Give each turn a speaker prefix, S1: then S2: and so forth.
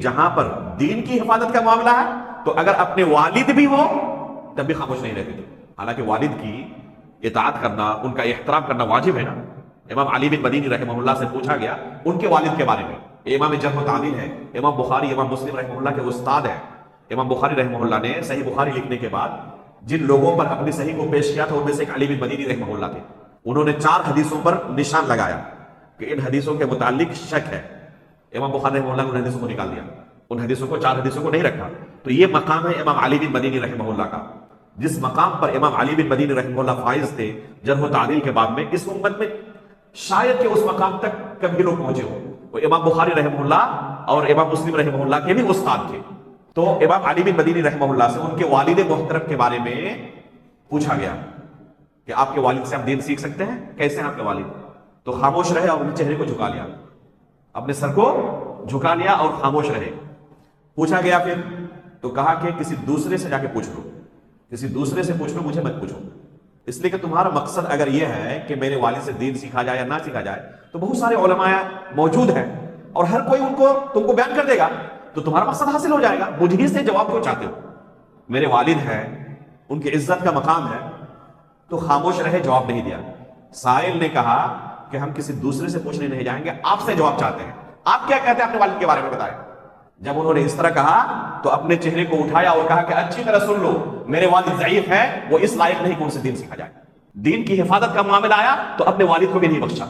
S1: جہاں پر دین کی حفاظت کا معاملہ ہے تو اگر اپنے والد بھی ہو تب بھی خاموش نہیں رہتے تھے. حالانکہ والد کی اطاعت کرنا، ان کا احترام کرنا واجب ہے نا. امام علی بن مدینی رحمہ اللہ سے پوچھا گیا ان کے والد کے بارے میں. امام جرح و تعدیل ہے، امام بخاری امام مسلم رحمہ اللہ کے استاد ہیں. امام بخاری رحمہ اللہ نے صحیح بخاری لکھنے کے بعد جن لوگوں پر اپنی صحیح کو پیش کیا تھا ان میں سے ایک علی بن مدینی رحمہ اللہ تھے. انہوں نے 4 حدیثوں پر نشان لگایا کہ ان حدیثوں کے متعلق شک ہے. امام بخاری رحمہ اللہ نے ان حدیثوں کو نکال دیا، ان حدیثوں کو 4 حدیثوں کو نہیں رکھا. تو یہ مقام ہے امام علی بن مدینی رحمہ اللہ کا. جس مقام پر امام علی بن مدینی رحمہ اللہ فائز تھے جرح و تعدیل کے باب میں، اس امت میں شاید کہ اس مقام تک کبھی لوگ پہنچے ہو. وہ امام بخاری رحمہ اللہ اور امام مسلم رحمہ اللہ کے بھی استاد تھے. تو امام علی بن مدینی رحمہ اللہ سے ان کے والد محترم کے بارے میں پوچھا گیا کہ آپ کے والد سے آپ دین سیکھ سکتے ہیں، کیسے ہیں آپ کے والد؟ تو خاموش رہے اور اپنے چہرے کو جھکا لیا، اپنے سر کو جھکا لیا اور خاموش رہے. پوچھا گیا پھر تو کہا کہ کسی دوسرے سے جا کے پوچھ لو، کسی دوسرے سے پوچھ لو، مجھے مت پوچھو. اس لیے کہ تمہارا مقصد اگر یہ ہے کہ میرے والد سے دین سیکھا جائے یا نہ سیکھا جائے تو بہت سارے علماء موجود ہیں اور ہر کوئی ان کو تم کو بیان کر دے گا تو تمہارا مقصد حاصل ہو جائے گا. مجھ ہی سے جواب کیوں چاہتے ہو؟ میرے والد ہیں، ان کی عزت کا مقام ہے. تو خاموش رہے، جواب نہیں دیا. سائل نے کہا کہ ہم کسی دوسرے سے پوچھنے نہیں جائیں گے، آپ سے جواب چاہتے ہیں. آپ کیا کہتے ہیں اپنے والد کے بارے میں بتائیں. جب انہوں نے اس طرح کہا تو اپنے چہرے کو اٹھایا اور کہا کہ اچھی طرح سن لو، میرے والد ضعیف ہیں، وہ اس لائق نہیں کہ ان سے دین سیکھا جائے. دین کی حفاظت کا معاملہ آیا تو اپنے والد کو بھی نہیں بخشا.